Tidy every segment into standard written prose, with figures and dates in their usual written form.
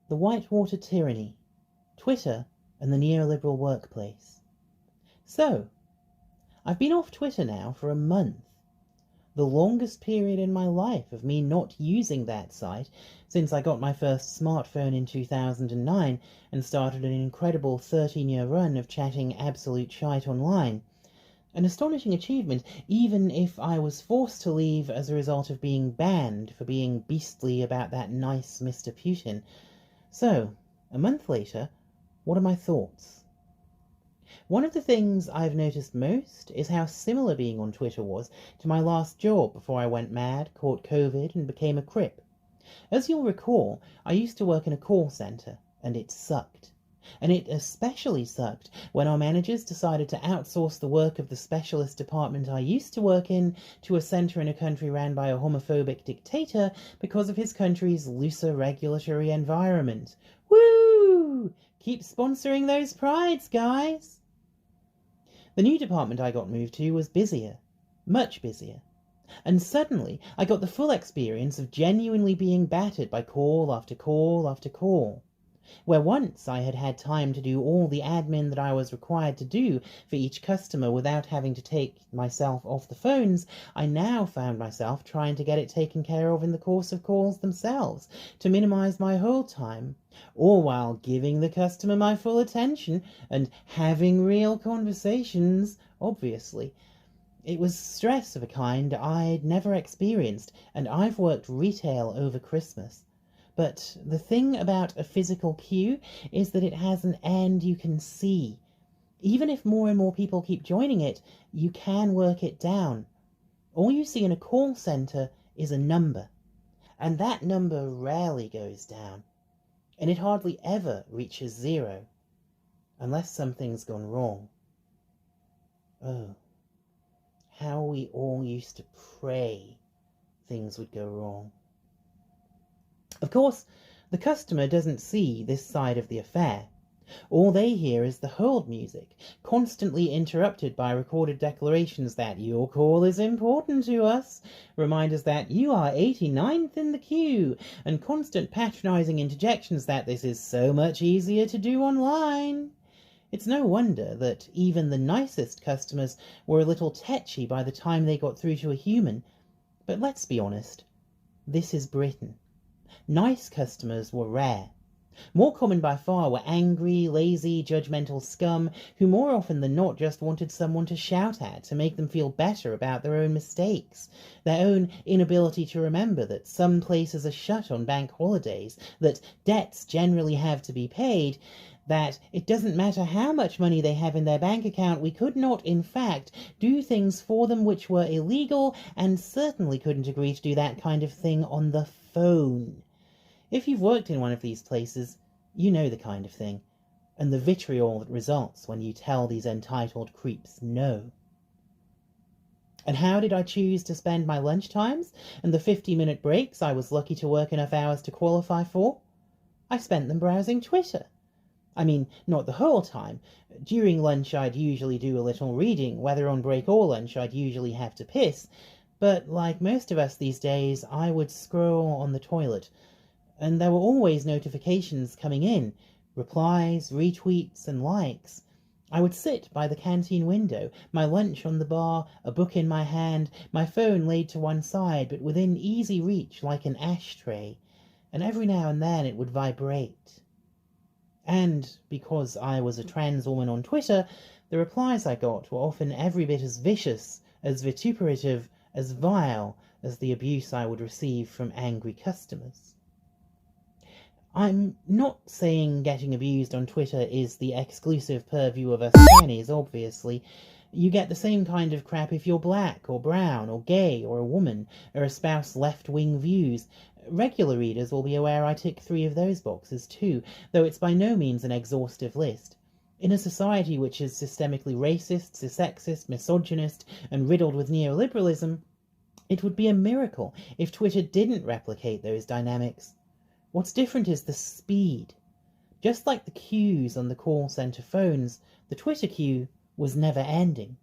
The Whitewater Tyranny, Twitter and the Neoliberal Workplace. So, I've been off Twitter now for a month. The longest period in my life of me not using that site since I got my first smartphone in 2009 and started an incredible 13-year run of chatting absolute shite online. An astonishing achievement, even if I was forced to leave as a result of being banned for being beastly about that nice Mr. Putin. So, a month later, what are my thoughts? One of the things I've noticed most is how similar being on Twitter was to my last job before I went mad, caught COVID, and became a crip. As you'll recall, I used to work in a call centre, and it sucked. And it especially sucked when our managers decided to outsource the work of the specialist department I used to work in to a centre in a country ran by a homophobic dictator because of his country's looser regulatory environment. Woo! Keep sponsoring those prides, guys! The new department I got moved to was busier, much busier. And suddenly I got the full experience of genuinely being battered by call after call after call. Where once I had had time to do all the admin that I was required to do for each customer without having to take myself off the phones, I now found myself trying to get it taken care of in the course of calls themselves, to minimize my hold time, all while giving the customer my full attention and having real conversations, obviously. It was stress of a kind I'd never experienced, and I've worked retail over Christmas. But the thing about a physical queue is that it has an end you can see. Even if more and more people keep joining it, you can work it down. All you see in a call centre is a number, and that number rarely goes down, and it hardly ever reaches zero, unless something's gone wrong. Oh, how we all used to pray things would go wrong. Of course, the customer doesn't see this side of the affair. All they hear is the hold music, constantly interrupted by recorded declarations that your call is important to us, reminders that you are 89th in the queue, and constant patronizing interjections that this is so much easier to do online. It's no wonder that even the nicest customers were a little tetchy by the time they got through to a human. But let's be honest, this is Britain. Nice customers were rare. More common by far were angry, lazy, judgmental scum who more often than not just wanted someone to shout at to make them feel better about their own mistakes, their own inability to remember that some places are shut on bank holidays, that debts generally have to be paid, that it doesn't matter how much money they have in their bank account, we could not, in fact, do things for them which were illegal, and certainly couldn't agree to do that kind of thing on the phone. If you've worked in one of these places, you know the kind of thing, and the vitriol that results when you tell these entitled creeps no. And how did I choose to spend my lunch times and the 50-minute breaks I was lucky to work enough hours to qualify for? I spent them browsing Twitter. I mean, not the whole time. During lunch I'd usually do a little reading, whether on break or lunch I'd usually have to piss, but like most of us these days, I would scroll on the toilet. And there were always notifications coming in, replies, retweets, and likes. I would sit by the canteen window, my lunch on the bar, a book in my hand, my phone laid to one side but within easy reach like an ashtray, and every now and then it would vibrate. And because I was a trans woman on Twitter, the replies I got were often every bit as vicious, as vituperative, as vile as the abuse I would receive from angry customers. I'm not saying getting abused on Twitter is the exclusive purview of us trannies, obviously. You get the same kind of crap if you're black, or brown, or gay, or a woman, or espouse left-wing views. Regular readers will be aware I tick 3 of those boxes too, though it's by no means an exhaustive list. In a society which is systemically racist, sexist, misogynist, and riddled with neoliberalism, it would be a miracle if Twitter didn't replicate those dynamics. What's different is the speed. Just like the queues on the call centre phones, the Twitter queue was never ending.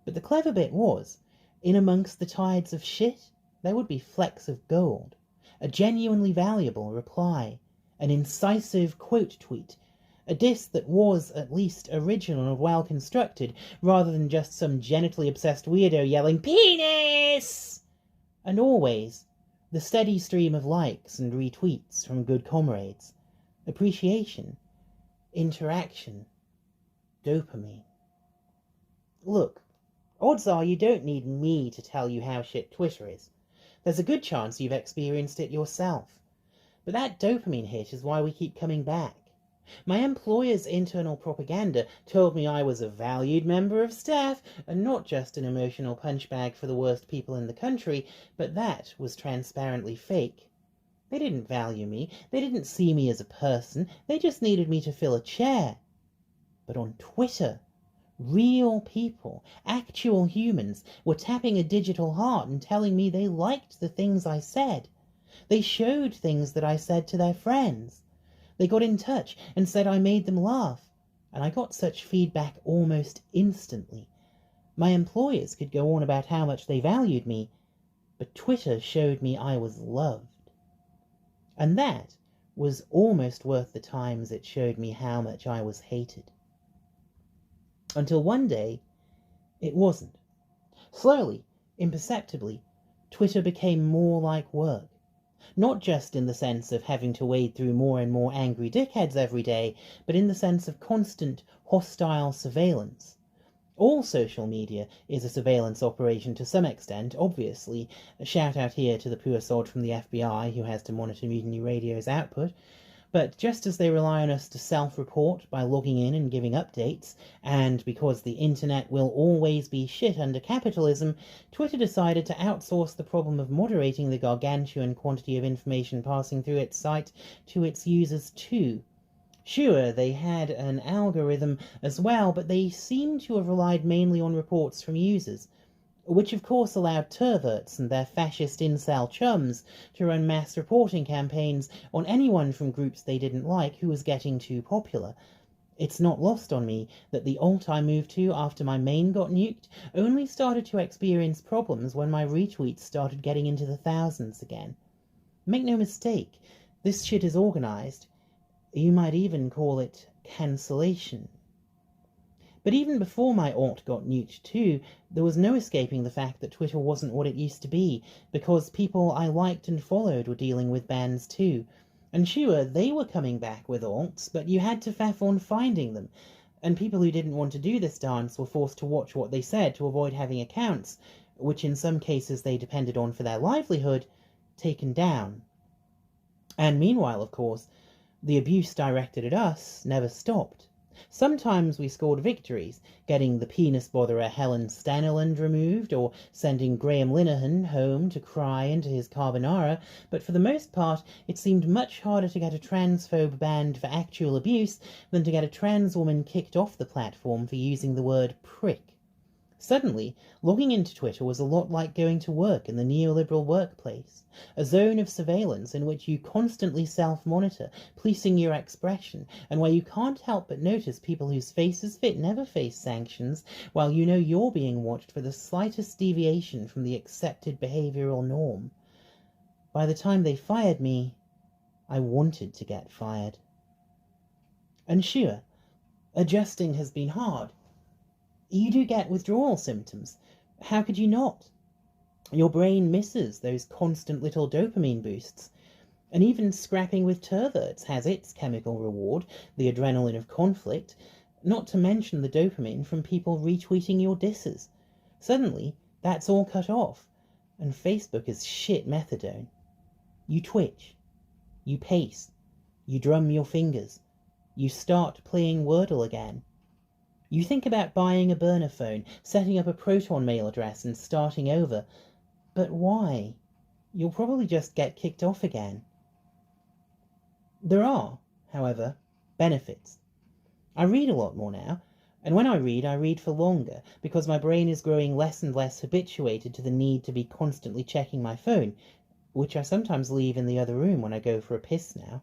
But the clever bit was, in amongst the tides of shit, there would be flecks of gold, a genuinely valuable reply, an incisive quote tweet, a diss that was at least original and well constructed, rather than just some genitally obsessed weirdo yelling "penis!" And always the steady stream of likes and retweets from good comrades, appreciation, interaction, dopamine. Look, odds are you don't need me to tell you how shit Twitter is. There's a good chance you've experienced it yourself. But that dopamine hit is why we keep coming back. My employer's internal propaganda told me I was a valued member of staff and not just an emotional punchbag for the worst people in the country, but that was transparently fake. They didn't value me, they didn't see me as a person, they just needed me to fill a chair. But on Twitter, real people, actual humans, were tapping a digital heart and telling me they liked the things I said. They showed things that I said to their friends. They got in touch and said I made them laugh, and I got such feedback almost instantly. My employers could go on about how much they valued me, but Twitter showed me I was loved. And that was almost worth the times it showed me how much I was hated. Until one day, it wasn't. Slowly, imperceptibly, Twitter became more like work. Not just in the sense of having to wade through more and more angry dickheads every day, but in the sense of constant, hostile surveillance. All social media is a surveillance operation to some extent, obviously. A shout out here to the poor sod from the FBI who has to monitor Mutiny Radio's output. But just as they rely on us to self-report by logging in and giving updates, and because the internet will always be shit under capitalism, Twitter decided to outsource the problem of moderating the gargantuan quantity of information passing through its site to its users too. Sure, they had an algorithm as well, but they seem to have relied mainly on reports from users, which of course allowed turverts and their fascist incel chums to run mass reporting campaigns on anyone from groups they didn't like who was getting too popular. It's not lost on me that the alt I moved to after my main got nuked only started to experience problems when my retweets started getting into the thousands again. Make no mistake, this shit is organized. You might even call it cancellation. But even before my alt got nuked too, there was no escaping the fact that Twitter wasn't what it used to be, because people I liked and followed were dealing with bans too. And sure, they were coming back with alts, but you had to faff on finding them, and people who didn't want to do this dance were forced to watch what they said to avoid having accounts, which in some cases they depended on for their livelihood, taken down. And meanwhile, of course, the abuse directed at us never stopped. Sometimes we scored victories, getting the penis botherer Helen Stannerland removed, or sending Graham Linehan home to cry into his carbonara, but for the most part it seemed much harder to get a transphobe banned for actual abuse than to get a trans woman kicked off the platform for using the word prick. Suddenly, logging into Twitter was a lot like going to work in the neoliberal workplace, a zone of surveillance in which you constantly self-monitor, policing your expression, and where you can't help but notice people whose faces fit never face sanctions, while you know you're being watched for the slightest deviation from the accepted behavioral norm. By the time they fired me, I wanted to get fired. And sure, adjusting has been hard. You do get withdrawal symptoms. How could you not? Your brain misses those constant little dopamine boosts. And even scrapping with turverts has its chemical reward, the adrenaline of conflict, not to mention the dopamine from people retweeting your disses. Suddenly, that's all cut off, and Facebook is shit methadone. You twitch. You pace. You drum your fingers. You start playing Wordle again. You think about buying a burner phone, setting up a Proton mail address and starting over. But why? You'll probably just get kicked off again. There are, however, benefits. I read a lot more now, and when I read for longer, because my brain is growing less and less habituated to the need to be constantly checking my phone, which I sometimes leave in the other room when I go for a piss now.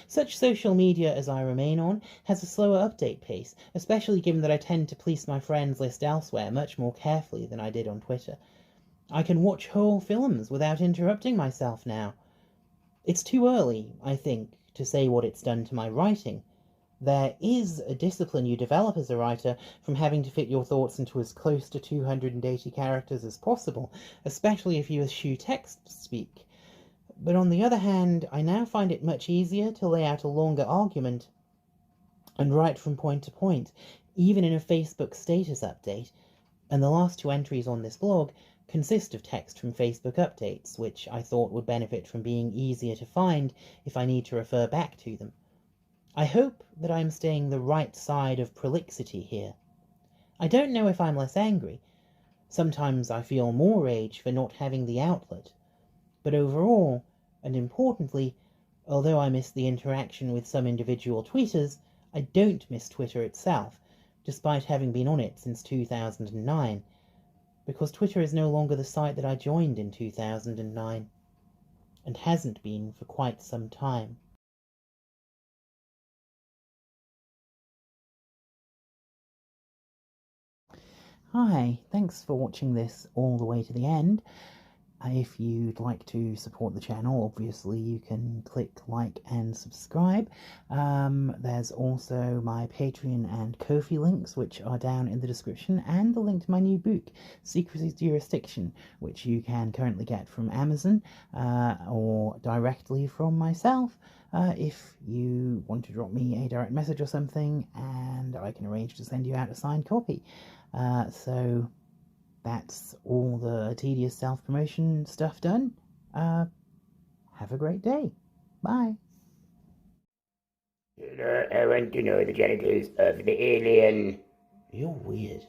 Such social media as I remain on has a slower update pace, especially given that I tend to police my friends list elsewhere much more carefully than I did on Twitter. I can watch whole films without interrupting myself now. It's too early, I think, to say what it's done to my writing. There is a discipline you develop as a writer from having to fit your thoughts into as close to 280 characters as possible, especially if you eschew text speak. But on the other hand, I now find it much easier to lay out a longer argument and write from point to point, even in a Facebook status update, and the last two entries on this blog consist of text from Facebook updates, which I thought would benefit from being easier to find if I need to refer back to them. I hope that I am staying the right side of prolixity here. I don't know if I'm less angry. Sometimes I feel more rage for not having the outlet. But overall, and importantly, although I miss the interaction with some individual tweeters, I don't miss Twitter itself, despite having been on it since 2009, because Twitter is no longer the site that I joined in 2009, and hasn't been for quite some time. Hi, thanks for watching this all the way to the end. If you'd like to support the channel, obviously you can click like and subscribe. There's also my Patreon and Ko-fi links, which are down in the description, and the link to my new book, Secrecy's Jurisdiction, which you can currently get from Amazon or directly from myself. If you want to drop me a direct message or something, and I can arrange to send you out a signed copy. So that's all the tedious self-promotion stuff done. Have a great day. Bye. I want to know the genitals of the alien. You're weird.